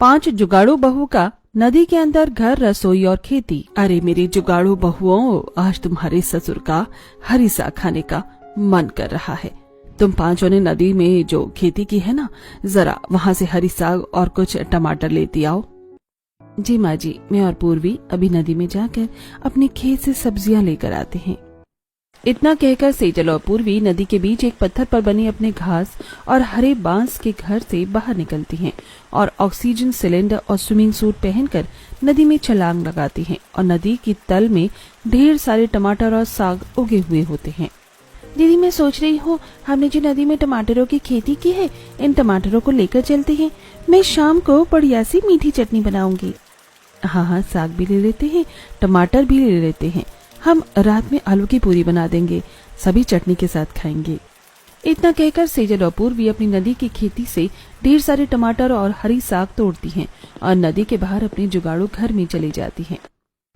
5 जुगाड़ू बहू का नदी के अंदर घर, रसोई और खेती। अरे मेरी जुगाड़ू बहुओं, आज तुम्हारे ससुर का हरी साग खाने का मन कर रहा है। तुम 5 ने नदी में जो खेती की है ना, जरा वहाँ से हरी साग और कुछ टमाटर लेती आओ। जी माँ जी, मैं और पूर्वी अभी नदी में जाकर अपने खेत से सब्जियां लेकर आते हैं। इतना कहकर सेजल और पूर्वी नदी के बीच एक पत्थर पर बने अपने घास और हरे बांस के घर से बाहर निकलती हैं और ऑक्सीजन सिलेंडर और स्विमिंग सूट पहनकर नदी में छलांग लगाती हैं और नदी की तल में ढेर सारे टमाटर और साग उगे हुए होते हैं। दीदी, मैं सोच रही हूँ, हमने जो नदी में टमाटरों की खेती की है, इन टमाटरों को लेकर चलते हैं। मैं शाम को बढ़िया सी मीठी चटनी बनाऊंगी। हाँ, साग भी ले लेते हैं, टमाटर भी ले लेते हैं। हम रात में आलू की पूरी बना देंगे, सभी चटनी के साथ खाएंगे। इतना कहकर सेजल और पूर्वी अपनी नदी की खेती से ढेर सारे टमाटर और हरी साग तोड़ती हैं और नदी के बाहर अपने जुगाड़ू घर में चली जाती हैं।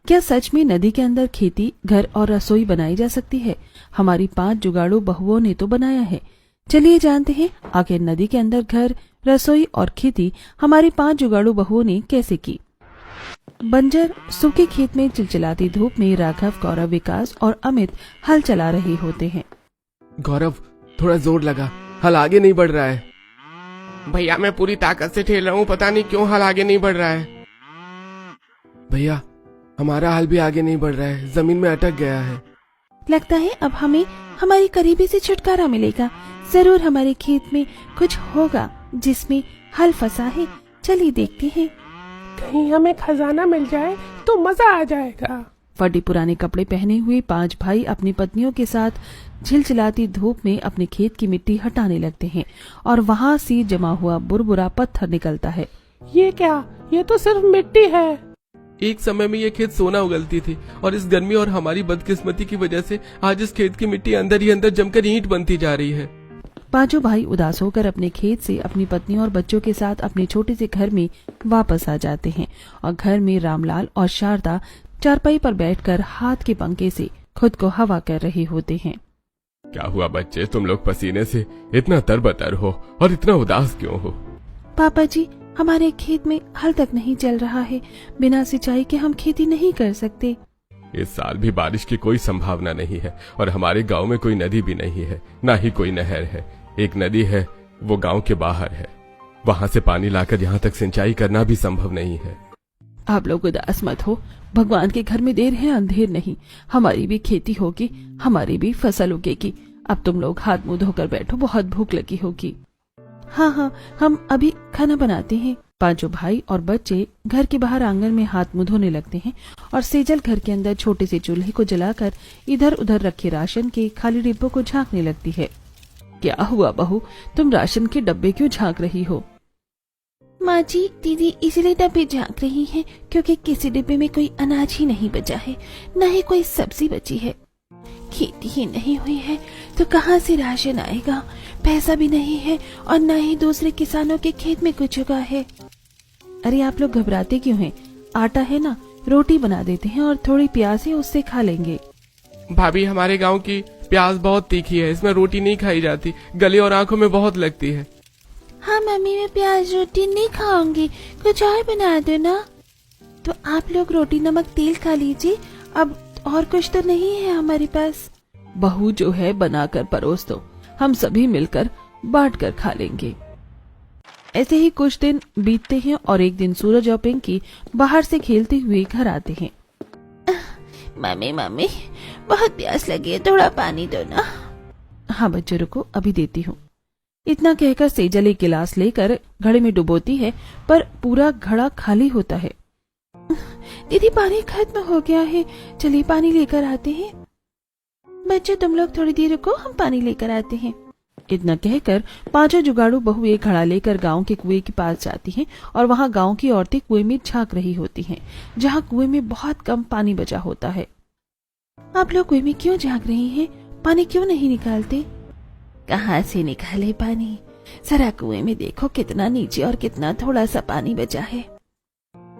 क्या सच में नदी के अंदर खेती, घर और रसोई बनाई जा सकती है? हमारी 5 जुगाड़ू बहुओं ने तो बनाया है। चलिए जानते हैं आखिर नदी के अंदर घर, रसोई और खेती हमारी 5 जुगाड़ू बहुओं ने कैसे की। बंजर सूखे खेत में चिलचिलाती धूप में राघव, गौरव, विकास और अमित हल चला रहे होते हैं। गौरव, थोड़ा जोर लगा, हल आगे नहीं बढ़ रहा है। भैया, मैं पूरी ताकत से ठेल रहा हूँ, पता नहीं क्यों हल आगे नहीं बढ़ रहा है। भैया, हमारा हल भी आगे नहीं बढ़ रहा है, जमीन में अटक गया है। लगता है अब हमें हमारी करीबी से छुटकारा मिलेगा। जरूर हमारे खेत में कुछ होगा जिसमें हल फंसा है। चलिए देखते हैं। कहीं हमें खजाना मिल जाए तो मजा आ जाएगा। फटे पुराने कपड़े पहने हुए 5 भाई अपनी पत्नियों के साथ झिलचिलाती धूप में अपने खेत की मिट्टी हटाने लगते हैं और वहाँ से जमा हुआ बुरबुरा पत्थर निकलता है। ये क्या? ये तो सिर्फ मिट्टी है। एक समय में ये खेत सोना उगलती थी और इस गर्मी और हमारी बदकिस्मती की वजह से आज इस खेत की मिट्टी अंदर ही अंदर जमकर ईंट बनती जा रही है। 5 भाई उदास होकर अपने खेत से अपनी पत्नी और बच्चों के साथ अपने छोटे से घर में वापस आ जाते हैं और घर में रामलाल और शारदा चारपाई पर बैठकर हाथ के पंखे से खुद को हवा कर रहे होते हैं। क्या हुआ बच्चे, तुम लोग पसीने से इतना तरबतर हो और इतना उदास क्यों हो? पापा जी, हमारे खेत में हल तक नहीं चल रहा है। बिना सिंचाई के हम खेती नहीं कर सकते। इस साल भी बारिश की कोई संभावना नहीं है और हमारे गांव में कोई नदी भी नहीं है, ना ही कोई नहर है। एक नदी है, वो गांव के बाहर है। वहां से पानी लाकर यहाँ तक सिंचाई करना भी संभव नहीं है। आप लोग उदास मत हो, भगवान के घर में देर है अंधेर नहीं। हमारी भी खेती होगी, हमारी भी फसल उगेगी। अब तुम लोग हाथ मुंह धोकर बैठो, बहुत भूख लगी होगी। हाँ, हम अभी खाना बनाते हैं। 5 भाई और बच्चे घर के बाहर आंगन में हाथ मुंह धोने लगते हैं और सेजल घर के अंदर छोटे से चूल्हे को जलाकर इधर उधर रखे राशन के खाली डिब्बों को झांकने लगती है। क्या हुआ बहू, तुम राशन के डब्बे क्यों झांक रही हो? माँ जी, दीदी इसीलिए डब्बे झांक रही हैं क्योंकि किसी डिब्बे में कोई अनाज ही नहीं बचा है, न ही कोई सब्जी बची है। खेती ही नहीं हुई है तो कहाँ से राशन आएगा? पैसा भी नहीं है और न ही दूसरे किसानों के खेत में कुछ उगा है। अरे आप लोग घबराते क्यों हैं? आटा है ना, रोटी बना देते हैं और थोड़ी प्याज है, उससे खा लेंगे। भाभी, हमारे गांव की प्याज बहुत तीखी है, इसमें रोटी नहीं खाई जाती, गले और आंखों में बहुत लगती है। हाँ मम्मी, मैं प्याज रोटी नहीं खाऊंगी, कुछ और बना दो ना। तो आप लोग रोटी नमक तेल खा लीजिए, अब और कुछ तो नहीं है हमारे पास। बहू जो है बनाकर परोस दो, हम सभी मिलकर बांट कर खा लेंगे। ऐसे ही कुछ दिन बीतते हैं और एक दिन सूरज और पिंकी बाहर से खेलते हुए घर आते हैं। मम्मी, बहुत प्यास लगी है, थोड़ा पानी दो ना। हाँ बच्चों, रुको, अभी देती हूँ। इतना कहकर सेजल एक गिलास लेकर घड़े में डुबोती है, पर पूरा घड़ा खाली होता है। दीदी, पानी खत्म हो गया है, चलिए पानी लेकर आते हैं। बच्चों, तुम लोग थोड़ी देर रुको, हम पानी लेकर आते हैं। इतना कहकर 5 जुगाड़ू बहू एक घड़ा लेकर गांव के कुएं के पास जाती हैं और वहां गांव की औरतें कुएं में झांक रही होती हैं, जहां कुएं में बहुत कम पानी बचा होता है। आप लोग कुएं में क्यों झांक रही हैं? पानी क्यों नहीं निकालते? कहाँ से निकाले पानी? जरा कुएं में देखो, कितना नीचे और कितना थोड़ा सा पानी बचा है।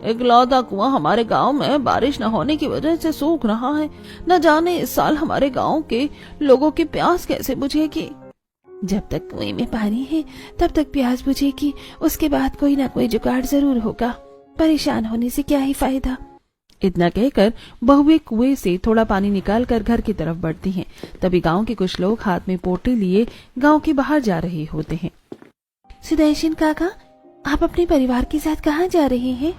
इकलौता कुआं हमारे गांव में बारिश न होने की वजह से सूख रहा है। न जाने इस साल हमारे गांव के लोगों की प्यास कैसे बुझेगी। जब तक कुएं में पानी है तब तक प्यास बुझेगी, उसके बाद कोई ना कोई जुगाड़ जरूर होगा। परेशान होने से क्या ही फायदा। इतना कहकर बहुएं कुएं से थोड़ा पानी निकालकर घर की तरफ बढ़ती हैं। तभी गांव के कुछ लोग हाथ में पोटली लिए गांव के बाहर जा रहे होते हैं। सुदर्शन काका, आप अपने परिवार के साथ कहाँ जा रहे हैं?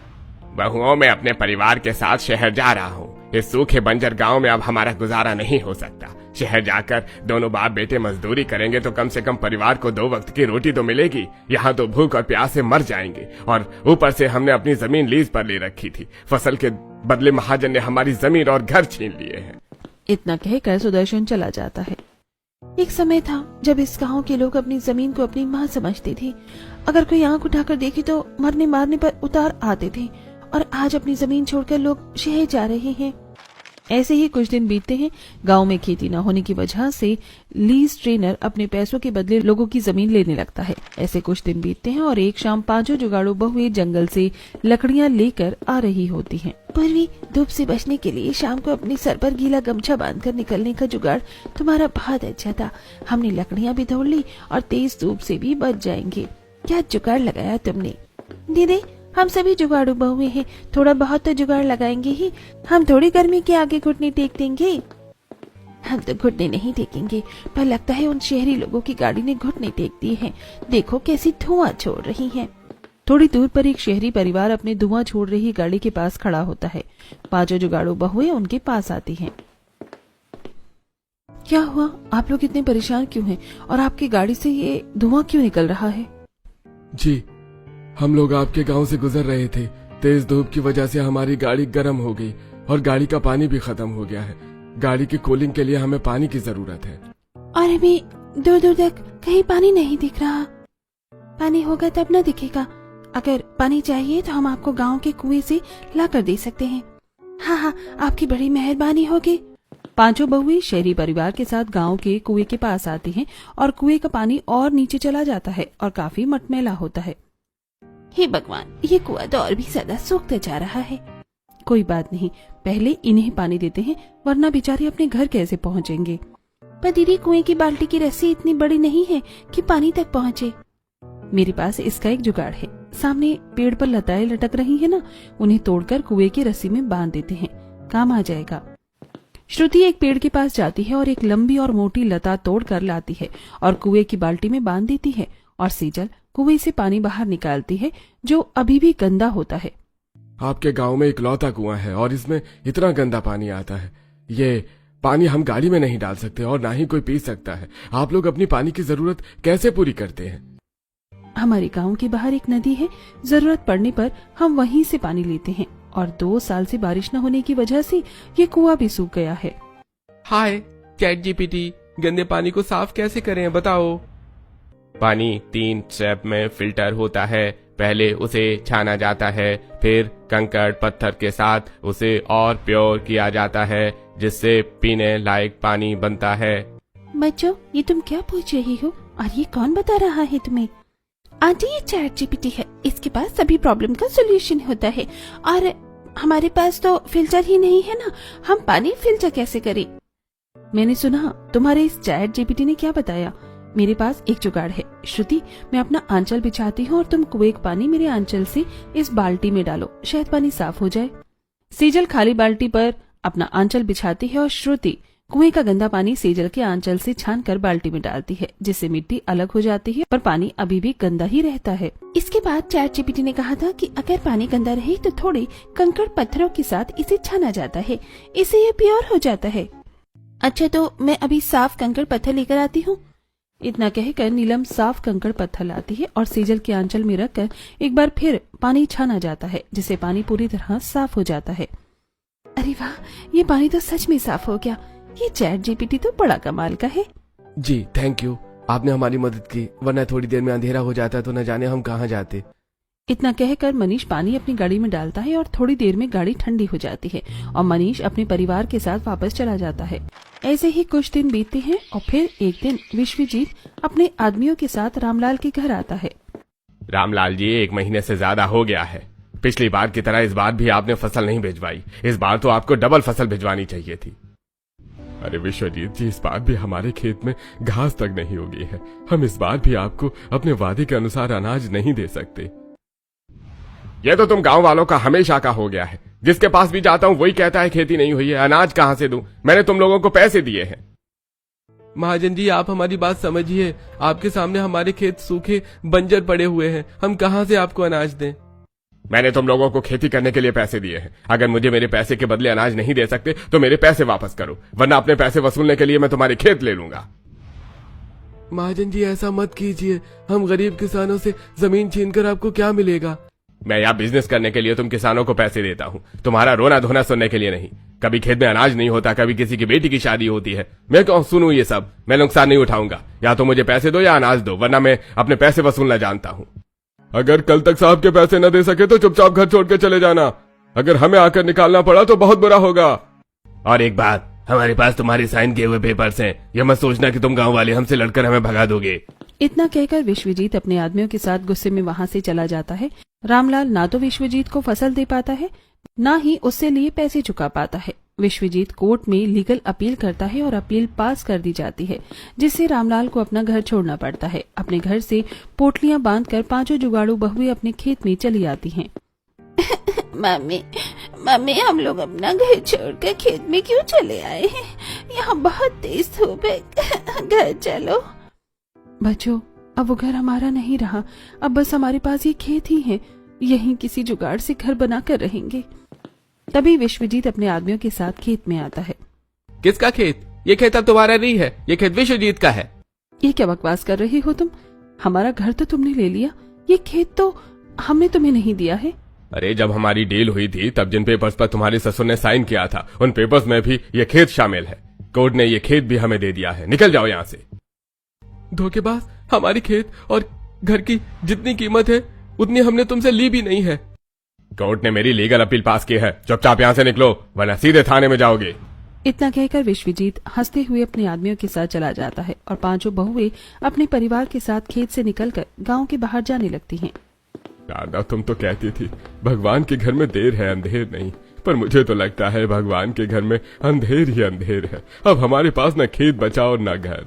बहुओं, मैं अपने परिवार के साथ शहर जा रहा हूँ। इस सूखे बंजर गांव में अब हमारा गुजारा नहीं हो सकता। शहर जाकर दोनों बाप बेटे मजदूरी करेंगे तो कम से कम परिवार को 2 वक्त की रोटी तो मिलेगी। यहाँ तो भूख और प्यास से मर जाएंगे, और ऊपर से हमने अपनी जमीन लीज पर ले रखी थी। फसल के बदले महाजन ने हमारी जमीन और घर छीन लिए हैं। इतना कहकर सुदर्शन चला जाता है। एक समय था जब इस गांव के लोग अपनी जमीन को अपनी मां समझते थे। अगर कोई आंख उठाकर देखे तो मरने मारने पर उतार आते थे, और आज अपनी जमीन छोड़कर लोग शहर जा रहे हैं। ऐसे ही कुछ दिन बीतते हैं। गांव में खेती न होने की वजह से लीज ट्रेनर अपने पैसों के बदले लोगों की जमीन लेने लगता है। ऐसे कुछ दिन बीतते हैं और एक शाम 5 जुगाड़ू बहुएं जंगल से लकड़ियां लेकर आ रही होती हैं। पूर्वी, धूप से बचने के लिए शाम को अपने सर पर गीला गमछा बांधकर निकलने का जुगाड़ तुम्हारा बहुत अच्छा था। हमने लकड़ियां भी तोड़ ली और तेज धूप से भी बच जाएंगे। क्या जुगाड़ लगाया तुमने? दीदी, हम सभी जुगाड़ू बहुएं हैं, थोड़ा बहुत तो जुगाड़ लगाएंगे ही। हम थोड़ी गर्मी के आगे घुटने टेक देंगे। हम तो घुटने नहीं टेकेंगे, पर लगता है उन शहरी लोगों की गाड़ी ने घुटने टेक दिए हैं। देखो कैसी धुआं छोड़ रही है। थोड़ी दूर पर एक शहरी परिवार अपने धुआं छोड़ रही गाड़ी के पास खड़ा होता है। 5 जुगाड़ू बहुएं उनके पास आती हैं। क्या हुआ? आप लोग इतने परेशान क्यों हैं? और आपकी गाड़ी से ये धुआं क्यों निकल रहा है? जी, हम लोग आपके गांव से गुजर रहे थे। तेज धूप की वजह से हमारी गाड़ी गर्म हो गई और गाड़ी का पानी भी खत्म हो गया है। गाड़ी की कूलिंग के लिए हमें पानी की जरूरत है। और अभी दूर दूर तक कहीं पानी नहीं दिख रहा। पानी होगा तब न दिखेगा। अगर पानी चाहिए तो हम आपको गांव के कुएं से ला कर दे सकते हैं। हाँ हाँ, आपकी बड़ी मेहरबानी होगी। 5 बहुएं शहरी परिवार के साथ गांव के कुएं के पास आती हैं और कुएं का पानी और नीचे चला जाता है और काफी मटमैला होता है। हे भगवान, ये कुआं तो और भी ज्यादा सूखता जा रहा है। कोई बात नहीं, पहले इन्हें पानी देते हैं, वरना बेचारे अपने घर कैसे पहुँचेंगे। पर दीदी, कुएं की बाल्टी की रस्सी इतनी बड़ी नहीं है कि पानी तक पहुँचे। मेरे पास इसका एक जुगाड़ है। सामने पेड़ पर लताएं लटक रही है ना, उन्हें तोड़कर कुएं की रस्सी में बांध देते हैं, काम आ जाएगा। श्रुति एक पेड़ के पास जाती है और एक लंबी और मोटी लता तोड़कर लाती है और कुएं की बाल्टी में बांध देती है, और सेजल कुएं से पानी बाहर निकालती है जो अभी भी गंदा होता है। आपके गांव में इकलौता कुआं है और इसमें इतना गंदा पानी आता है। ये पानी हम गाड़ी में नहीं डाल सकते और ना ही कोई पी सकता है। आप लोग अपनी पानी की जरूरत कैसे पूरी करते हैं? हमारे गांव के बाहर एक नदी है, जरूरत पड़ने पर हम वहीं से पानी लेते हैं, और 2 साल से बारिश न होने की वजह से ये कुआं भी सूख गया है। हाय चैट जीपीटी, गंदे पानी को साफ कैसे करें बताओ। पानी 3 स्टेप में फिल्टर होता है। पहले उसे छाना जाता है, फिर कंकड़ पत्थर के साथ उसे और प्योर किया जाता है, जिससे पीने लायक पानी बनता है। बच्चों, ये तुम क्या पूछ रही हो और ये कौन बता रहा है तुम्हें? आंटी, ये चैट जीपीटी है, इसके पास सभी प्रॉब्लम का सोल्यूशन होता है, और हमारे पास तो फिल्टर ही नहीं है ना, हम पानी फिल्टर कैसे करें? मैंने सुना तुम्हारे इस चैट जीपीटी ने क्या बताया। मेरे पास एक जुगाड़ है। श्रुति, मैं अपना आंचल बिछाती हूँ और तुम कुएं का पानी मेरे आंचल से इस बाल्टी में डालो, शायद पानी साफ हो जाए। सेजल खाली बाल्टी पर अपना आंचल बिछाती है और श्रुति कुएं का गंदा पानी सेजल के आंचल से छानकर बाल्टी में डालती है, जिससे मिट्टी अलग हो जाती है, पर पानी अभी भी गंदा ही रहता है। इसके बाद चैट जीपीटी ने कहा था कि अगर पानी गंदा रहे तो थोड़े कंकड़ पत्थरों के साथ इसे छाना जाता है, इससे ये प्योर हो जाता है। अच्छा, तो मैं अभी साफ कंकड़ पत्थर लेकर आती हूँ। इतना कहकर नीलम साफ कंकड़ पत्थर लाती है और सेजल के आंचल में रखकर एक बार फिर पानी छाना जाता है, जिससे पानी पूरी तरह साफ हो जाता है। अरे वाह, ये पानी तो सच में साफ हो गया। ये चैट जीपीटी तो बड़ा कमाल का है। जी थैंक यू, आपने हमारी मदद की, वरना थोड़ी देर में अंधेरा हो जाता तो न जाने हम कहाँ जाते। इतना कहकर मनीष पानी अपनी गाड़ी में डालता है और थोड़ी देर में गाड़ी ठंडी हो जाती है और मनीष अपने परिवार के साथ वापस चला जाता है। ऐसे ही कुछ दिन बीतते हैं और फिर एक दिन विश्वजीत अपने आदमियों के साथ रामलाल के घर आता है। रामलाल जी, 1 महीने से ज्यादा हो गया है। पिछली बार की तरह इस बार भी आपने फसल नहीं भिजवाई। इस बार तो आपको डबल फसल भिजवानी चाहिए थी। अरे विश्वजीत जी, इस बार भी हमारे खेत में घास तक नहीं उगी है। हम इस बार भी आपको अपने वादे के अनुसार अनाज नहीं दे सकते। यह तो तुम गांव वालों का हमेशा का हो गया है। जिसके पास भी जाता हूं वही कहता है खेती नहीं हुई है, अनाज कहां से दूं? मैंने तुम लोगों को पैसे दिए हैं। महाजन जी, आप हमारी बात समझिए। आपके सामने हमारे खेत सूखे बंजर पड़े हुए हैं, हम कहां से आपको अनाज दें? मैंने तुम लोगों को खेती करने के लिए पैसे दिए हैं। अगर मुझे मेरे पैसे के बदले अनाज नहीं दे सकते तो मेरे पैसे वापस करो, वरना अपने पैसे वसूलने के लिए मैं तुम्हारे खेत ले लूंगा। महाजन जी, ऐसा मत कीजिए। हम गरीब किसानों से जमीन छीनकर आपको क्या मिलेगा? मैं यहाँ बिजनेस करने के लिए तुम किसानों को पैसे देता हूँ, तुम्हारा रोना धोना सुनने के लिए नहीं। कभी खेत में अनाज नहीं होता, कभी किसी की बेटी की शादी होती है। मैं क्यों सुनूं ये सब? मैं नुकसान नहीं उठाऊंगा। या तो मुझे पैसे दो या अनाज दो, वरना मैं अपने पैसे वसूलना जानता हूँ। अगर कल तक साहब के पैसे न दे सके तो चुपचाप घर छोड़ के चले जाना। अगर हमें आकर निकालना पड़ा तो बहुत बुरा होगा। और एक बात, हमारे पास तुम्हारे साइन किए हुए पेपर्स हैं। यह मत सोचना कि तुम गांव वाले हमसे लड़कर हमें भगा दोगे। इतना कहकर विश्वजीत अपने आदमियों के साथ गुस्से में वहां से चला जाता है। रामलाल ना तो विश्वजीत को फसल दे पाता है, ना ही उससे लिए पैसे चुका पाता है। विश्वजीत कोर्ट में लीगल अपील करता है और अपील पास कर दी जाती है, जिससे रामलाल को अपना घर छोड़ना पड़ता है। अपने घर से पोटलियां बांधकर पांचों जुगाड़ू बहुएं अपने खेत में चली आती हैं। मम्मी, हम लोग अपना घर छोड़कर खेत में क्यों चले आए हैं? यहाँ बहुत तेज धूप है। घर चलो। बच्चों, अब वो घर हमारा नहीं रहा। अब बस हमारे पास ये खेत ही है। यहीं किसी जुगाड़ से घर बनाकर रहेंगे। तभी विश्वजीत अपने आदमियों के साथ खेत में आता है। किसका खेत? ये खेत अब तुम्हारा नहीं है, ये खेत विश्वजीत का है। ये क्या बकवास कर रहे हो तुम? हमारा घर तो तुमने ले लिया, ये खेत तो हमने तुम्हें नहीं दिया है। अरे जब हमारी डील हुई थी तब जिन पेपर्स पर तुम्हारे ससुर ने साइन किया था उन पेपर्स में भी ये खेत शामिल है। कोर्ट ने ये खेत भी हमें दे दिया है। निकल जाओ यहाँ से। धोखेबाज, हमारी खेत और घर की जितनी कीमत है उतनी हमने तुमसे ली भी नहीं है। कोर्ट ने मेरी लीगल अपील पास की है। चुपचाप यहाँ से निकलो, वरना सीधे थाने में जाओगे। इतना कहकर विश्वजीत हंसते हुए अपने आदमियों के साथ चला जाता है और पांचों बहुएं अपने परिवार के साथ खेत से निकलकर गांव के बाहर जाने लगती हैं। दादा, तुम तो कहती थी भगवान के घर में देर है अंधेर नहीं, पर मुझे तो लगता है भगवान के घर में अंधेर ही अंधेर है। अब हमारे पास न खेत बचा और न घर।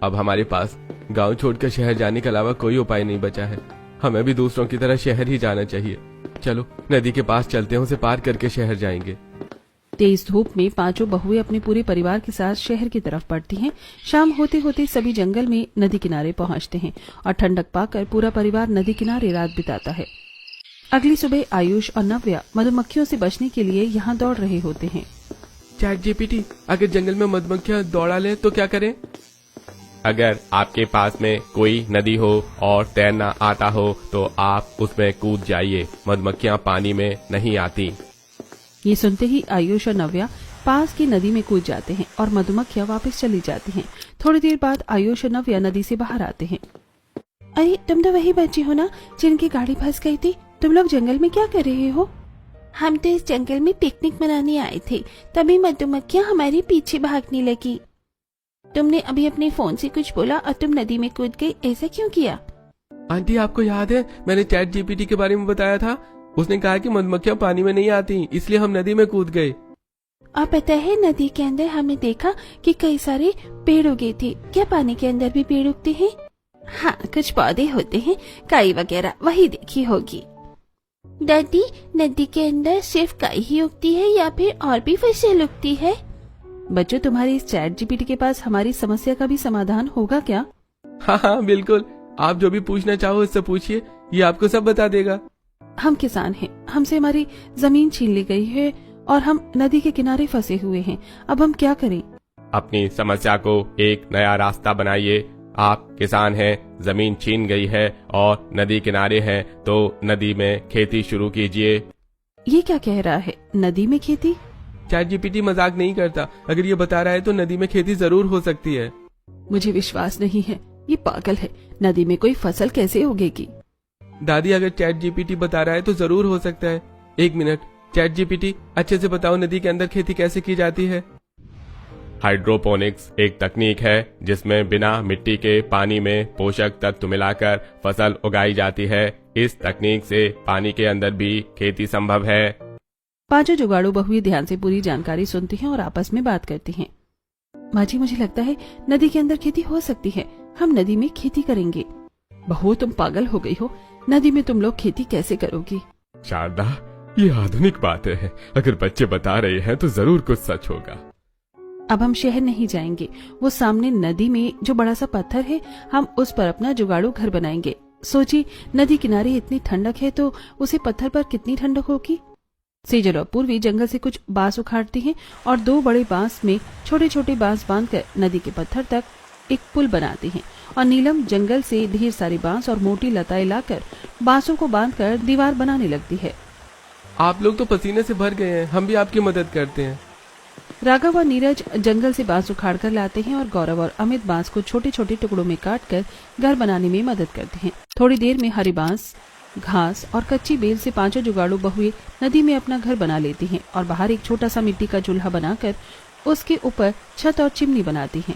अब हमारे पास गांव छोड़कर शहर जाने के अलावा कोई उपाय नहीं बचा है। हमें भी दूसरों की तरह शहर ही जाना चाहिए। चलो नदी के पास चलते हैं, उसे पार करके शहर जाएंगे। तेज धूप में पांचों बहुएं अपने पूरे परिवार के साथ शहर की तरफ बढ़ती हैं। शाम होते होते सभी जंगल में नदी किनारे पहुंचते हैं और ठंडक पाकर पूरा परिवार नदी किनारे रात बिताता है। अगली सुबह आयुष और नव्या मधुमक्खियों से बचने के लिए यहाँ दौड़ रहे होते हैं। चैट जीपीटी, अगर जंगल में मधुमक्खियां दौड़ा ले तो क्या करें? अगर आपके पास में कोई नदी हो और तैरना आता हो तो आप उसमें कूद जाइए। मधुमक्खियां पानी में नहीं आती। ये सुनते ही आयुष और नव्या पास की नदी में कूद जाते हैं और मधुमक्खियां वापस चली जाती हैं। थोड़ी देर बाद आयुष और नव्या नदी से बाहर आते हैं। अरे, तुम तो वही बच्चे हो ना जिनकी गाड़ी फंस गई थी? तुम लोग जंगल में क्या कर रहे हो? हम तो इस जंगल में पिकनिक मनाने आए थे, तभी मधुमक्खियां हमारे पीछे भागने लगी। तुमने अभी अपने फोन से कुछ बोला और तुम नदी में कूद गई, ऐसा क्यों किया? आंटी, आपको याद है मैंने चैट जीपीटी के बारे में बताया था? उसने कहा कि मधुमक्खियां पानी में नहीं आती, इसलिए हम नदी में कूद गए। और पता है, नदी के अंदर हमने देखा कि कई सारे पेड़ उगे थे। क्या पानी के अंदर भी पेड़ उगते हैं? हाँ, कुछ पौधे होते हैं, काई वगैरह, वही देखी होगी। दादी, नदी के अंदर सिर्फ काई ही उगती है या फिर और भी फसल उगती है? बच्चों, तुम्हारे इस चैट जीपीटी के पास हमारी समस्या का भी समाधान होगा क्या? हाँ हाँ बिल्कुल, आप जो भी पूछना चाहो इससे पूछिए, ये आपको सब बता देगा। हम किसान हैं, हमसे हमारी जमीन छीन ली गई है और हम नदी के किनारे फंसे हुए हैं। अब हम क्या करें? अपनी समस्या को एक नया रास्ता बनाइए। आप किसान हैं, जमीन छीन गई है और नदी किनारे हैं, तो नदी में खेती शुरू कीजिए। ये क्या कह रहा है? नदी में खेती? चैट जीपीटी मजाक नहीं करता। अगर ये बता रहा है तो नदी में खेती जरूर हो सकती है। मुझे विश्वास नहीं है, ये पागल है। नदी में कोई फसल कैसे उगेगी? दादी, अगर चैट जीपीटी बता रहा है तो जरूर हो सकता है। एक मिनट, चैट जीपीटी, अच्छे से बताओ नदी के अंदर खेती कैसे की जाती है? हाइड्रोपोनिक्स एक तकनीक है जिसमें बिना मिट्टी के पानी में पोषक तत्व मिलाकर फसल उगाई जाती है। इस तकनीक से पानी के अंदर भी खेती संभव है। पांचों जुगाड़ू बहुएं ध्यान से पूरी जानकारी सुनती हैं और आपस में बात करती हैं। माँ जी, मुझे लगता है नदी के अंदर खेती हो सकती है, हम नदी में खेती करेंगे। बहू, तुम पागल हो गई हो, नदी में तुम लोग खेती कैसे करोगी? शारदा, ये आधुनिक बातें हैं, अगर बच्चे बता रहे हैं तो जरूर कुछ सच होगा। अब हम शहर नहीं जाएंगे, वो सामने नदी में जो बड़ा सा पत्थर है, हम उस पर अपना जुगाड़ू घर बनाएंगे। सोचिए, नदी किनारे इतनी ठंडक है तो उसे पत्थर पर कितनी ठंडक होगी। सेजल और पूर्वी जंगल से कुछ बांस उखाड़ती हैं और 2 बड़े बांस में छोटे छोटे बांस बांधकर नदी के पत्थर तक एक पुल बनाती हैं और नीलम जंगल से ढेर सारे बांस और मोटी लताएं लाकर बांसों को बांधकर दीवार बनाने लगती है। आप लोग तो पसीने से भर गए हैं, हम भी आपकी मदद करते हैं। राघव और नीरज जंगल से बांस उखाड़ कर लाते हैं और गौरव और अमित बांस को छोटे छोटे टुकड़ों में काटकर घर बनाने में मदद करते हैं। थोड़ी देर में हरी बांस, घास और कच्ची बेल से पांचों जुगाड़ू बहुएं नदी में अपना घर बना लेती हैं और बाहर एक छोटा सा मिट्टी का चूल्हा बनाकर उसके ऊपर छत और चिमनी बनाती हैं।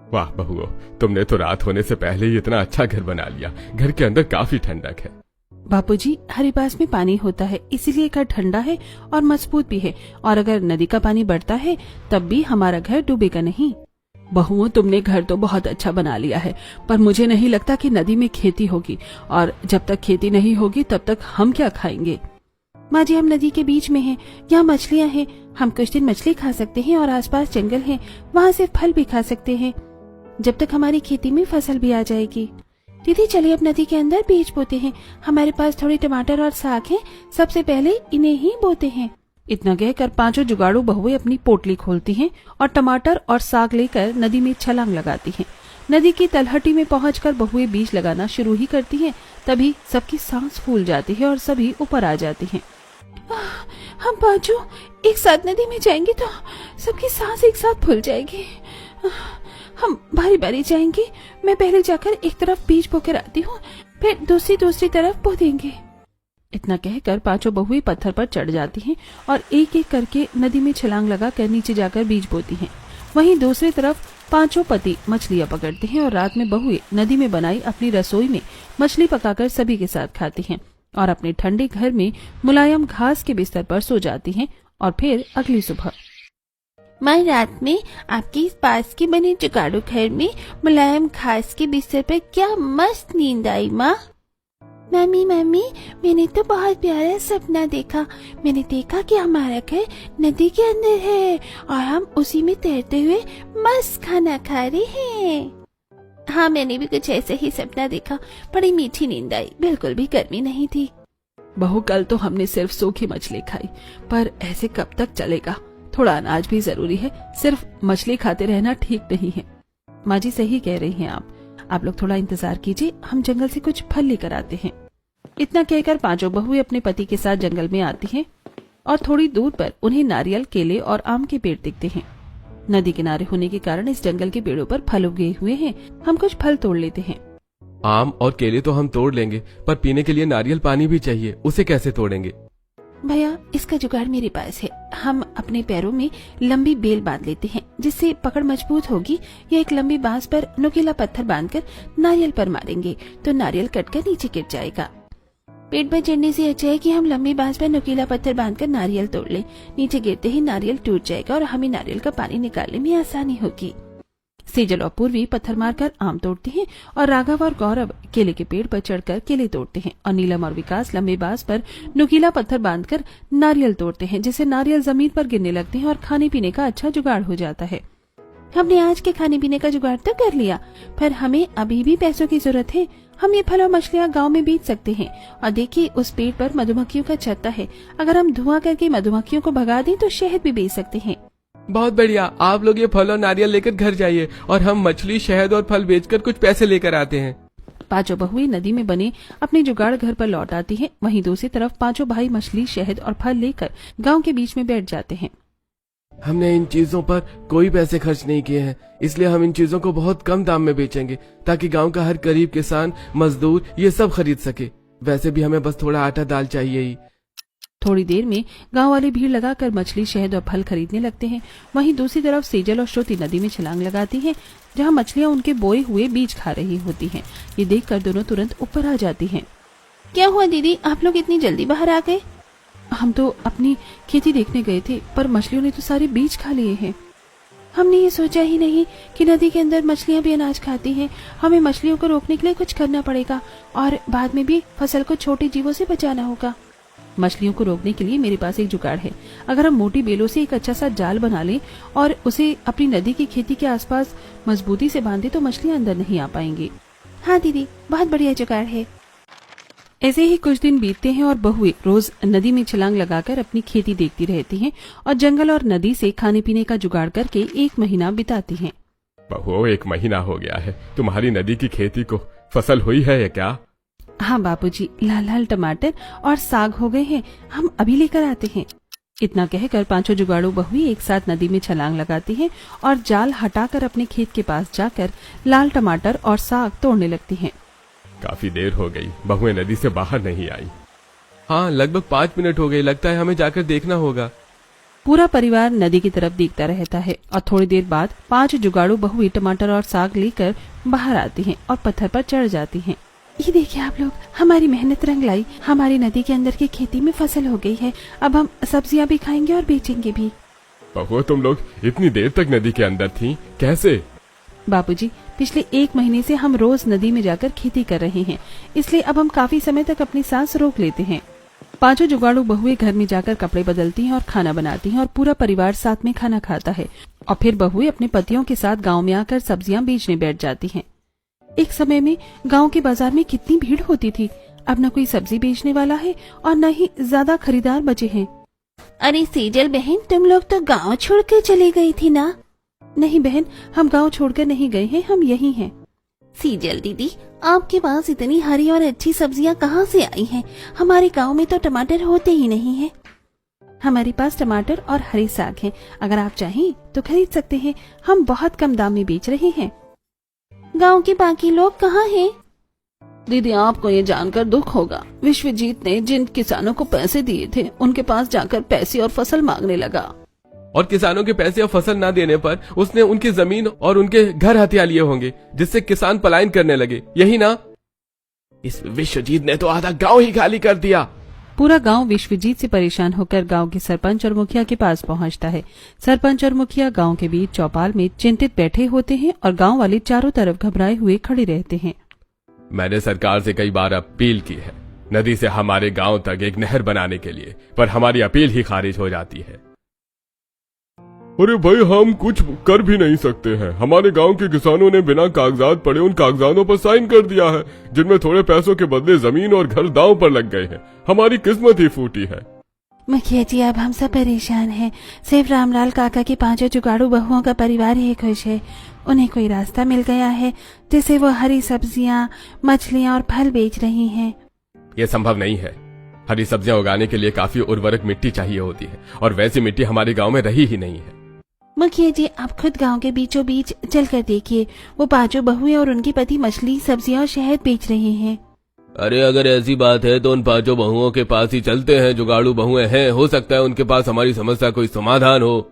वाह बहुओं, तुमने तो रात होने से पहले ही इतना अच्छा घर बना लिया। घर के अंदर काफी ठंडक है। बापूजी, हरी बांस में पानी होता है, इसीलिए घर ठंडा है और मजबूत भी है, और अगर नदी का पानी बढ़ता है तब भी हमारा घर डूबेगा नहीं। बहुओं, तुमने घर तो बहुत अच्छा बना लिया है, पर मुझे नहीं लगता कि नदी में खेती होगी, और जब तक खेती नहीं होगी तब तक हम क्या खाएंगे? माँ जी, हम नदी के बीच में हैं, यहाँ मछलियाँ हैं, हम कुछ दिन मछली खा सकते हैं और आसपास जंगल है, वहाँ से फल भी खा सकते हैं, जब तक हमारी खेती में फसल भी आ जाएगी। दीदी, चलिए अब नदी के अंदर बीज बोते हैं, हमारे पास थोड़े टमाटर और साग है, सबसे पहले इन्हें ही बोते हैं। इतना कहकर पांचों जुगाड़ू बहुएं अपनी पोटली खोलती हैं और टमाटर और साग लेकर नदी में छलांग लगाती हैं। नदी की तलहटी में पहुंचकर बहुएं बीज लगाना शुरू ही करती हैं, तभी सबकी सांस फूल जाती है और सभी ऊपर आ जाती हैं। हम पांचों एक साथ नदी में जाएंगे तो सबकी सांस एक साथ फूल जाएगी। हम बारी बारी जाएंगे, मैं पहले जाकर एक तरफ बीज बोकर आती हूँ, फिर दूसरी तरफ बो देंगे। इतना कहकर पांचों बहुएं पत्थर पर चढ़ जाती हैं और एक एक करके नदी में छलांग लगाकर नीचे जाकर बीज बोती हैं। वहीं दूसरी तरफ पांचों पति मछलियां पकड़ते हैं और रात में बहुएं नदी में बनाई अपनी रसोई में मछली पकाकर सभी के साथ खाती हैं और अपने ठंडे घर में मुलायम घास के बिस्तर पर सो जाती हैं। और फिर अगली सुबह माँ, रात में आपके पास के बने जुगाड़ू घर में मुलायम घास के बिस्तर पर क्या मस्त नींद आई। माँ, मम्मी, मैंने तो बहुत प्यारा सपना देखा। मैंने देखा कि हमारा घर नदी के अंदर है और हम उसी में तैरते हुए मस्त खाना खा रहे हैं। हाँ, मैंने भी कुछ ऐसे ही सपना देखा, बड़ी मीठी नींद आई, बिल्कुल भी गर्मी नहीं थी। बहू, कल तो हमने सिर्फ सूखी मछली खाई, पर ऐसे कब तक चलेगा? थोड़ा अनाज भी जरूरी है, सिर्फ मछली खाते रहना ठीक नहीं है। माँ जी, सही कह रही हैं आप लोग थोड़ा इंतजार कीजिए, हम जंगल से कुछ फल लेकर आते हैं। इतना कहकर पांचों बहुएं अपने पति के साथ जंगल में आती हैं और थोड़ी दूर पर उन्हें नारियल, केले और आम के पेड़ दिखते हैं। नदी किनारे होने के कारण इस जंगल के पेड़ों पर फल उगे हुए हैं। हम कुछ फल तोड़ लेते हैं। आम और केले तो हम तोड़ लेंगे, पर पीने के लिए नारियल पानी भी चाहिए, उसे कैसे तोड़ेंगे? भैया, इसका जुगाड़ मेरे पास है। हम अपने पैरों में लंबी बेल बांध लेते हैं, जिससे पकड़ मजबूत होगी, या एक लंबी बांस पर नुकीला पत्थर बांधकर नारियल पर मारेंगे तो नारियल कटकर नीचे गिर जाएगा। पेड़ पर चढ़ने से अच्छा है कि हम लंबी बांस पर नुकीला पत्थर बांधकर नारियल तोड़ लें। नीचे गिरते ही नारियल टूट जाएगा और हमें नारियल का पानी निकालने में आसानी होगी। सेजल और पूर्वी पत्थर मारकर आम तोड़ते हैं और राघव और गौरव केले के पेड़ पर चढ़कर केले तोड़ते हैं और नीलम और विकास लंबे बांस पर नुकीला पत्थर बांधकर नारियल तोड़ते हैं, जिससे नारियल जमीन पर गिरने लगते हैं और खाने पीने का अच्छा जुगाड़ हो जाता है। हमने आज के खाने पीने का जुगाड़ तो कर लिया, पर हमें अभी भी पैसों की जरूरत है। हम ये फल और मछलियाँ गाँव में बेच सकते हैं। और देखिए, उस पेड़ पर मधुमक्खियों का छत्ता है, अगर हम धुआं करके मधुमक्खियों को भगा दें तो शहद भी बेच सकते हैं। बहुत बढ़िया, आप लोग ये फल और नारियल लेकर घर जाइए और हम मछली, शहद और फल बेचकर कुछ पैसे लेकर आते हैं। पांचों बहुएं नदी में बने अपने जुगाड़ घर पर लौट आती हैं। वहीं दूसरी तरफ पांचों भाई मछली, शहद और फल लेकर गांव के बीच में बैठ जाते हैं। हमने इन चीजों पर कोई पैसे खर्च नहीं किए हैं, इसलिए हम इन चीजों को बहुत कम दाम में बेचेंगे ताकि गांव का हर गरीब किसान, मजदूर ये सब खरीद सके। वैसे भी हमें बस थोड़ा आटा दाल चाहिए ही। थोड़ी देर में गांव वाले भीड़ लगाकर मछली, शहद और फल खरीदने लगते हैं। वहीं दूसरी तरफ सेजल और श्रुति नदी में छलांग लगाती हैं, जहां मछलियां उनके बोए हुए बीज खा रही होती हैं। ये देखकर दोनों तुरंत ऊपर आ जाती हैं। क्या हुआ दीदी, आप लोग इतनी जल्दी बाहर आ गए? हम तो अपनी खेती देखने गए थे, पर मछलियों ने तो सारे बीज खा लिए हैं। हमने ये सोचा ही नहीं कि नदी के अंदर मछलियाँ भी अनाज खाती हैं। हमें मछलियों को रोकने के लिए कुछ करना पड़ेगा और बाद में भी फसल को छोटे जीवों से बचाना होगा। मछलियों को रोकने के लिए मेरे पास एक जुगाड़ है। अगर हम मोटी बेलों से एक अच्छा सा जाल बना लें और उसे अपनी नदी की खेती के आसपास मजबूती से बांधे तो मछलियाँ अंदर नहीं आ पाएंगी। हाँ दीदी, बहुत बढ़िया जुगाड़ है। ऐसे ही कुछ दिन बीतते हैं और बहुएं रोज नदी में छलांग लगाकर अपनी खेती देखती रहती हैं और जंगल और नदी से खाने पीने का जुगाड़ करके 1 महीना बिताती हैं। बहुओं 1 महीना हो गया है, तुम्हारी नदी की खेती को फसल हुई है या क्या? हाँ बापूजी, लाल लाल टमाटर और साग हो गए हैं, हम अभी लेकर आते हैं। इतना कहकर 5 जुगाड़ू बहुएं एक साथ नदी में छलांग लगाती हैं और जाल हटाकर अपने खेत के पास जाकर लाल टमाटर और साग तोड़ने लगती हैं। काफी देर हो गई, बहुएं नदी से बाहर नहीं आई। हाँ, लगभग 5 मिनट हो गए, लगता है हमें जाकर देखना होगा। पूरा परिवार नदी की तरफ देखता रहता है और थोड़ी देर बाद 5 जुगाड़ू बहुएं टमाटर और साग लेकर बाहर आती हैं और पत्थर पर चढ़ जाती हैं। ये देखिए आप लोग, हमारी मेहनत रंग लाई। हमारी नदी के अंदर की खेती में फसल हो गई है। अब हम सब्जियां भी खाएंगे और बेचेंगे भी। बहुओं, तुम लोग इतनी देर तक नदी के अंदर थी, कैसे? बापूजी, पिछले 1 महीने से हम रोज नदी में जाकर खेती कर रहे हैं, इसलिए अब हम काफी समय तक अपनी सांस रोक लेते हैं। 5 जुगाड़ू बहुएं घर में जाकर कपड़े बदलती हैं और खाना बनाती हैं और पूरा परिवार साथ में खाना खाता है और फिर बहुएं अपने पतियों के साथ गांव में आकर सब्जियां बेचने बैठ जाती हैं। एक समय में गांव के बाजार में कितनी भीड़ होती थी। अब न कोई सब्जी बेचने वाला है और न ही ज्यादा खरीदार बचे हैं। अरे सेजल बहन, तुम लोग तो गांव छोड़कर चली गई थी ना? नहीं बहन, हम गांव छोड़कर नहीं गए हैं, हम यही हैं। सीजल दीदी, आपके पास इतनी हरी और अच्छी सब्जियां कहाँ से आई हैं? हमारे गांव में तो टमाटर होते ही नहीं हैं। हमारे पास टमाटर और हरे साग हैं, अगर आप चाहें तो खरीद सकते हैं, हम बहुत कम दाम में बेच रहे हैं। गांव के बाकी लोग कहाँ हैं? दीदी, आपको ये जानकर दुख होगा, विश्वजीत ने जिन किसानों को पैसे दिए थे उनके पास जाकर पैसे और फसल मांगने लगा। और किसानों के पैसे और फसल ना देने पर उसने उनकी जमीन और उनके घर हथिया लिए होंगे, जिससे किसान पलायन करने लगे, यही ना? इस विश्वजीत ने तो आधा गांव ही खाली कर दिया। पूरा गांव विश्वजीत से परेशान होकर गांव के सरपंच और मुखिया के पास पहुंचता है। सरपंच और मुखिया गांव के बीच चौपाल में चिंतित बैठे होते हैं और गांव वाले चारों तरफ घबराए हुए खड़े रहते हैं। मैंने सरकार से कई बार अपील की है नदी से हमारे गांव तक एक नहर बनाने के लिए, पर हमारी अपील ही खारिज हो जाती है। अरे भाई, हम कुछ कर भी नहीं सकते हैं। हमारे गांव के किसानों ने बिना कागजात पढ़े उन कागजातों पर साइन कर दिया है, जिनमें थोड़े पैसों के बदले जमीन और घर दांव पर लग गए हैं। हमारी किस्मत ही फूटी है। मुखिया जी, अब हम सब परेशान हैं। सिर्फ रामलाल काका के 5 जुगाड़ू बहुओं का परिवार ही खुश है। उन्हें कोई रास्ता मिल गया है जिससे वो हरी सब्जियां, मछलियां और फल बेच रही हैं। ये संभव नहीं है। हरी सब्जियां उगाने के लिए काफी उर्वरक मिट्टी चाहिए होती है और वैसी मिट्टी हमारे गांव में रही ही नहीं है। मुखिया जी, आप खुद गांव के बीचों बीच चलकर देखिए, वो 5 बहुएं और उनके पति मछली, सब्जियां और शहद बेच रहे हैं। अरे अगर ऐसी बात है तो उन 5 बहुओं के पास ही चलते हैं। जुगाड़ू बहुएं हैं, हो सकता है उनके पास हमारी समस्या कोई समाधान हो।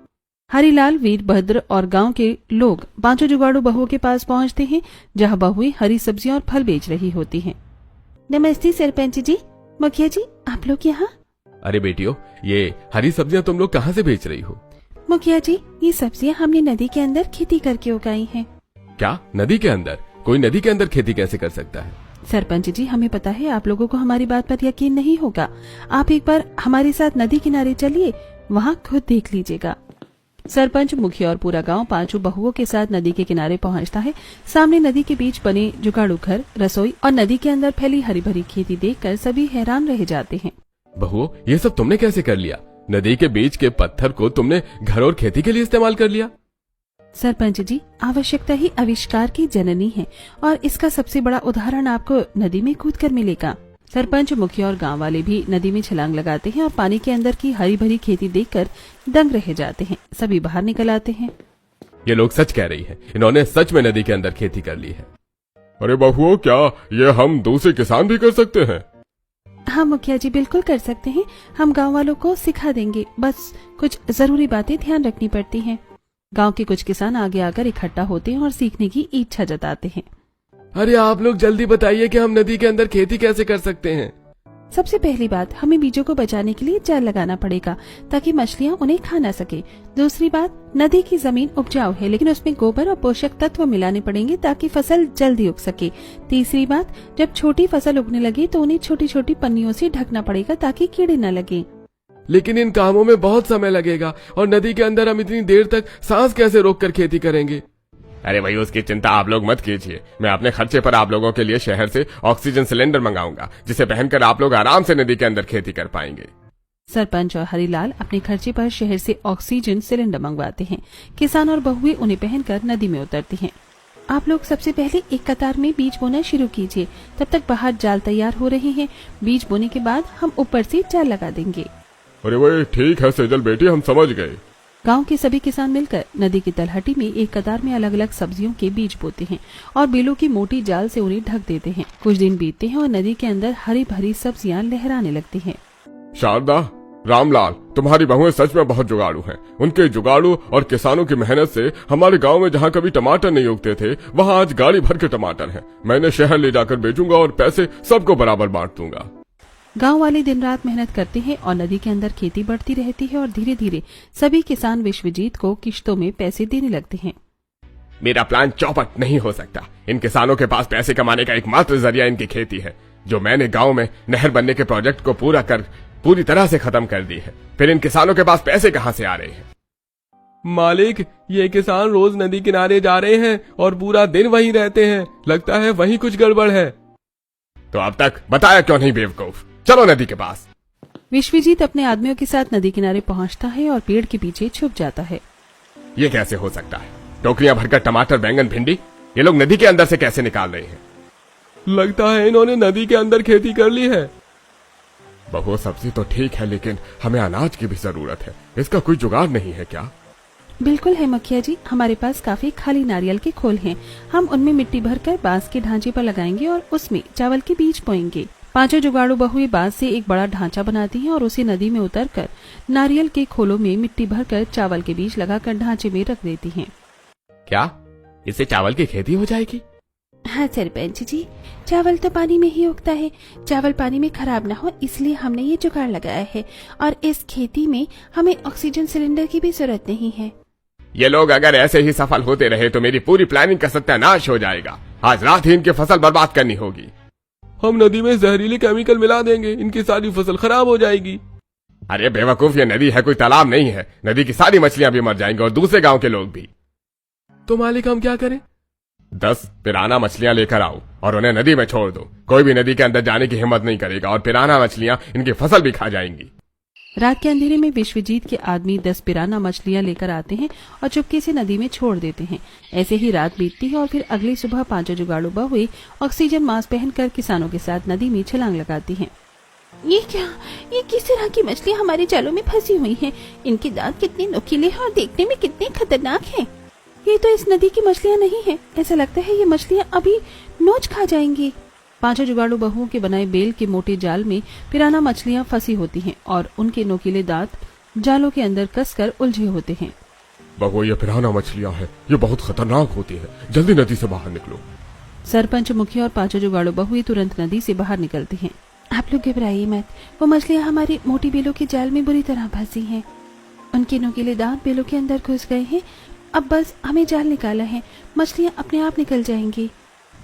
हरिलाल, वीरभद्र और गांव के लोग 5 जुगाड़ू बहुओं के पास पहुंचते हैं, जहां बहुएं हरी सब्जियां और फल बेच रही होती हैं। नमस्ते सरपंच जी, मुखिया जी, आप लोग यहाँ? अरे बेटियों, ये हरी सब्जियां तुम लोग कहाँ से बेच रही हो? मुखिया जी, ये सब्जियां हमने नदी के अंदर खेती करके उगाई हैं। क्या? नदी के अंदर? कोई नदी के अंदर खेती कैसे कर सकता है? सरपंच जी, हमें पता है आप लोगों को हमारी बात पर यकीन नहीं होगा। आप एक बार हमारे साथ नदी किनारे चलिए, वहाँ खुद देख लीजिएगा। सरपंच, मुखिया और पूरा गांव 5 बहुओं के साथ नदी के किनारे पहुंचता है। सामने नदी के बीच बने जुगाड़ू घर, रसोई और नदी के अंदर फैली हरी भरी खेती देखकर सभी हैरान रह जाते हैं। बहुओं, ये सब तुमने कैसे कर लिया? नदी के बीच के पत्थर को तुमने घर और खेती के लिए इस्तेमाल कर लिया? सरपंच जी, आवश्यकता ही आविष्कार की जननी है और इसका सबसे बड़ा उदाहरण आपको नदी में कूदकर मिलेगा। सरपंच, मुखिया और गांव वाले भी नदी में छलांग लगाते हैं और पानी के अंदर की हरी भरी खेती देखकर दंग रह जाते हैं। सभी बाहर निकल आते हैं। ये लोग सच कह रही हैं, इन्होंने सच में नदी के अंदर खेती कर ली है। अरे बहुओं, क्या ये हम दूसरे किसान भी कर सकते हैं? हाँ मुखिया जी, बिल्कुल कर सकते हैं। हम गांव वालों को सिखा देंगे, बस कुछ जरूरी बातें ध्यान रखनी पड़ती हैं। गांव के कुछ किसान आगे आकर इकट्ठा होते हैं और सीखने की इच्छा जताते हैं। अरे आप लोग जल्दी बताइए कि हम नदी के अंदर खेती कैसे कर सकते हैं। सबसे पहली बात, हमें बीजों को बचाने के लिए जाल लगाना पड़ेगा ताकि मछलियाँ उन्हें खा ना सके। दूसरी बात, नदी की जमीन उपजाऊ है लेकिन उसमें गोबर और पोषक तत्व मिलाने पड़ेंगे ताकि फसल जल्दी उग सके। तीसरी बात, जब छोटी फसल उगने लगे तो उन्हें छोटी छोटी पन्नियों से ढकना पड़ेगा ताकि कीड़े न लगे। लेकिन इन कामों में बहुत समय लगेगा और नदी के अंदर हम इतनी देर तक सांस कैसे रोककर खेती करेंगे? अरे भाई उसकी चिंता आप लोग मत कीजिए, मैं अपने खर्चे पर आप लोगों के लिए शहर से ऑक्सीजन सिलेंडर मंगाऊंगा जिसे पहनकर आप लोग आराम से नदी के अंदर खेती कर पाएंगे। सरपंच और हरिलाल अपने खर्चे पर शहर से ऑक्सीजन सिलेंडर मंगवाते हैं। किसान और बहुएं उन्हें पहनकर नदी में उतरती हैं। आप लोग सबसे पहले एक कतार में बीज बोना शुरू कीजिए, तब तक बाहर जाल तैयार हो रहे हैं। बीज बोने के बाद हम ऊपर से जाल लगा देंगे। अरे भाई ठीक है सेजल बेटी, हम समझ गए। गांव के सभी किसान मिलकर नदी की तलहटी में एक कतार में अलग अलग सब्जियों के बीज बोते हैं और बेलों की मोटी जाल से उन्हें ढक देते हैं। कुछ दिन बीतते हैं और नदी के अंदर हरी भरी सब्जियां लहराने लगती हैं। शारदा, रामलाल, तुम्हारी बहुएं सच में बहुत जुगाड़ू हैं। उनके जुगाड़ू और किसानों की मेहनत से हमारे गांव में जहां कभी टमाटर नहीं उगते थे वहां आज गाड़ी भर के टमाटर हैं। मैं इन्हें शहर ले जाकर बेचूंगा और पैसे सबको बराबर बांट दूंगा। गांव वाले दिन रात मेहनत करते हैं और नदी के अंदर खेती बढ़ती रहती है और धीरे धीरे सभी किसान विश्वजीत को किश्तों में पैसे देने लगते हैं। मेरा प्लान चौपट नहीं हो सकता। इन किसानों के पास पैसे कमाने का एकमात्र जरिया इनकी खेती है, जो मैंने गांव में नहर बनने के प्रोजेक्ट को पूरी तरह से खत्म कर दी है। फिर इन किसानों के पास पैसे कहां से आ रहे हैं? मालिक, ये किसान रोज नदी किनारे जा रहे हैं और पूरा दिन वहीं रहते हैं। लगता है वहीं कुछ गड़बड़ है। तो अब तक बताया क्यों नहीं बेवकूफ? चलो नदी के पास। विश्वजीत अपने आदमियों के साथ नदी किनारे पहुंचता है और पेड़ के पीछे छुप जाता है। ये कैसे हो सकता है? टोकरियां भरकर टमाटर, बैंगन, भिंडी ये लोग नदी के अंदर से कैसे निकाल रहे हैं? लगता है इन्होंने नदी के अंदर खेती कर ली है। बहु सब्जी तो ठीक है लेकिन हमें अनाज की भी जरूरत है। इसका कोई जुगाड़ नहीं है क्या? बिल्कुल है मुखिया जी, हमारे पास काफी खाली नारियल के खोल हैं। हम उनमें मिट्टी भरकर बांस के ढांचे पर लगाएंगे और उसमें चावल के बीज बोएंगे। पांचों जुगाड़ू बहुएं बांस से एक बड़ा ढांचा बनाती हैं और उसे नदी में उतरकर नारियल के खोलों में मिट्टी भरकर चावल के बीज लगाकर ढांचे में रख देती हैं। क्या इससे चावल की खेती हो जाएगी? हाँ सरपंच जी, चावल तो पानी में ही उगता है। चावल पानी में खराब ना हो इसलिए हमने ये जुगाड़ लगाया है और इस खेती में हमें ऑक्सीजन सिलेंडर की भी जरूरत नहीं है। ये लोग अगर ऐसे ही सफल होते रहे तो मेरी पूरी प्लानिंग का सत्यानाश हो जाएगा। आज रात ही इनकी फसल बर्बाद करनी होगी। हम नदी में जहरीले केमिकल मिला देंगे, इनकी सारी फसल खराब हो जाएगी। अरे बेवकूफ, ये नदी है कोई तालाब नहीं है। नदी की सारी मछलियां भी मर जाएंगी और दूसरे गांव के लोग भी। तो मालिक हम क्या करें? 10 पिराना मछलियां लेकर आओ और उन्हें नदी में छोड़ दो। कोई भी नदी के अंदर जाने की हिम्मत नहीं करेगा और पिराना मछलियां इनकी फसल भी खा जाएंगी। रात के अंधेरे में विश्वजीत के आदमी 10 पिराना मछलियां लेकर आते हैं और चुपके से नदी में छोड़ देते हैं। ऐसे ही रात बीतती है और फिर अगली सुबह पांचों जुगाड़ू बहुएं ऑक्सीजन मास्क पहनकर किसानों के साथ नदी में छलांग लगाती हैं। ये क्या? ये किस तरह की मछलियां हमारे जालों में फंसी हुई हैं? इनके दांत कितने नुकीले हैं और देखने में कितने खतरनाक हैं। ये तो इस नदी की मछलियां नहीं है। ऐसा लगता है ये मछलियां अभी नोच खा जाएंगी। पांचों जुगाड़ू बहुओं के बनाए बेल के मोटे जाल में पिराना मछलियां फंसी होती हैं और उनके नोकीले दांत जालों के अंदर कसकर उलझे होते हैं। बहु, ये पिराना मछलियां हैं, ये बहुत खतरनाक होती है। जल्दी नदी से बाहर निकलो। सरपंच, मुखिया और पांचों जुगाड़ू बहुएं तुरंत नदी से बाहर निकलती हैं। आप लोग घबराइए मत, वो मछलियां हमारी मोटी बेलों के जाल में बुरी तरह फंसी हैं। उनके नोकीले दांत बेलों के अंदर घुस गए हैं। अब बस हमें जाल निकाला है, मछलियां अपने आप निकल जाएंगी।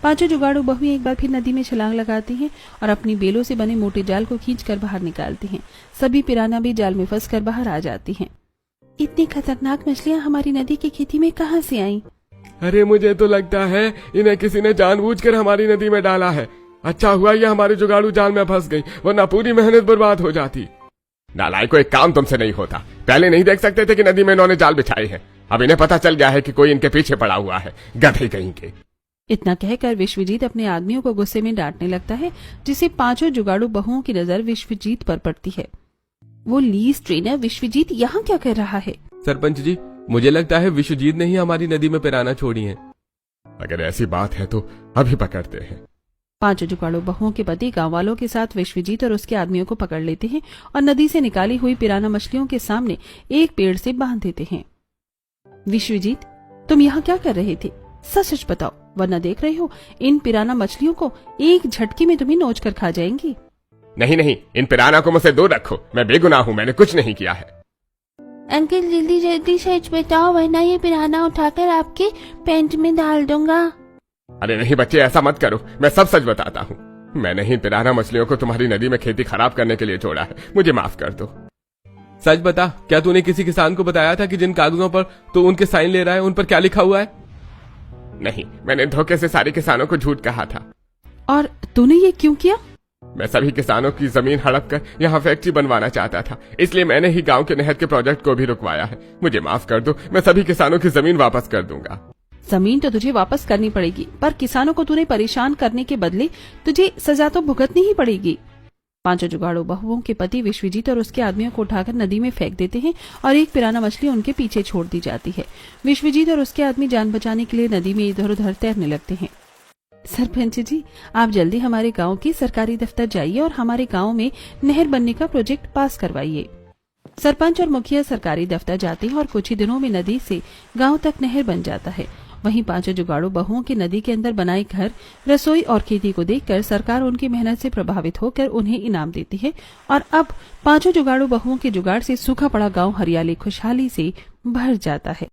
पांचों जुगाड़ू बहुएं एक बार फिर नदी में छलांग लगाती हैं और अपनी बेलों से बने मोटे जाल को खींचकर बाहर निकालती हैं। सभी पिराना भी जाल में फंसकर बाहर आ जाती हैं। इतनी खतरनाक मछलियां हमारी नदी की खेती में कहां से आईं? अरे मुझे तो लगता है इन्हें किसी ने जानबूझकर हमारी नदी में डाला है। अच्छा हुआ ये हमारे जुगाड़ू जाल में फंस गई, वरना पूरी मेहनत बर्बाद हो जाती। नालायक, को एक काम तुमसे नहीं होता। पहले नहीं देख सकते थे कि नदी में इन्होंने जाल बिछाए हैं? अब इन्हें पता चल गया है कि कोई इनके पीछे पड़ा हुआ है। गधे कहीं के। इतना कहकर विश्वजीत अपने आदमियों को गुस्से में डांटने लगता है, जिससे पांचों जुगाड़ू बहुओं की नजर विश्वजीत पर पड़ती है। वो लीज ट्रेनर विश्वजीत यहाँ क्या कर रहा है? सरपंच जी, मुझे लगता है विश्वजीत ने ही हमारी नदी में पिराना छोड़ी है। अगर ऐसी बात है तो अभी पकड़ते हैं। पांचों जुगाड़ू बहुओं के पति गांव वालों के साथ विश्वजीत और उसके आदमियों को पकड़ लेते हैं और नदी से निकाली हुई पिराना मछलियों के सामने एक पेड़ से बांध देते हैं। विश्वजीत, तुम यहाँ क्या कर रहे थे? सच सच बताओ, वरना देख रहे हो इन पिराना मछलियों को एक झटके में तुम्हें नोच कर खा जाएंगी। नहीं नहीं, इन पिराना को मुझसे दूर रखो, मैं बेगुनाह हूँ, मैंने कुछ नहीं किया है। अंकल जल्दी जल्दी सच बताओ, वरना ये पिराना उठाकर आपके पेंट में डाल दूंगा। अरे नहीं बच्चे, ऐसा मत करो, मैं सब सच बताता हूँ। मैंने ही पिराना मछलियों को तुम्हारी नदी में खेती खराब करने के लिए छोड़ा है, मुझे माफ कर दो। सच बता, क्या तूने किसी किसान को बताया था कि जिन कागजों पर तू उनके साइन ले रहा है उन पर क्या लिखा हुआ है? नहीं, मैंने धोखे से सारे किसानों को झूठ कहा था। और तूने ये क्यों किया? मैं सभी किसानों की जमीन हड़प कर यहाँ फैक्ट्री बनवाना चाहता था, इसलिए मैंने ही गांव के नहर के प्रोजेक्ट को भी रुकवाया है। मुझे माफ कर दो, मैं सभी किसानों की जमीन वापस कर दूंगा। जमीन तो तुझे वापस करनी पड़ेगी, पर किसानों को तूने परेशान करने के बदले तुझे सजा तो भुगतनी ही पड़ेगी। पांचों जुगाड़ू बहुओं के पति विश्वजीत और उसके आदमियों को उठाकर नदी में फेंक देते हैं और एक पिराना मछली उनके पीछे छोड़ दी जाती है। विश्वजीत और उसके आदमी जान बचाने के लिए नदी में इधर उधर तैरने लगते हैं। सरपंच जी, आप जल्दी हमारे गांव के सरकारी दफ्तर जाइए और हमारे गांव में नहर बनने का प्रोजेक्ट पास करवाइए। सरपंच और मुखिया सरकारी दफ्तर जाते हैं और कुछ ही दिनों में नदी से गांव तक नहर बन जाता है। वहीं पांचों जुगाड़ू बहुओं के नदी के अंदर बनाए घर, रसोई और खेती को देखकर सरकार उनकी मेहनत से प्रभावित होकर उन्हें इनाम देती है और अब पांचों जुगाड़ू बहुओं के जुगाड़ से सूखा पड़ा गांव हरियाली खुशहाली से भर जाता है।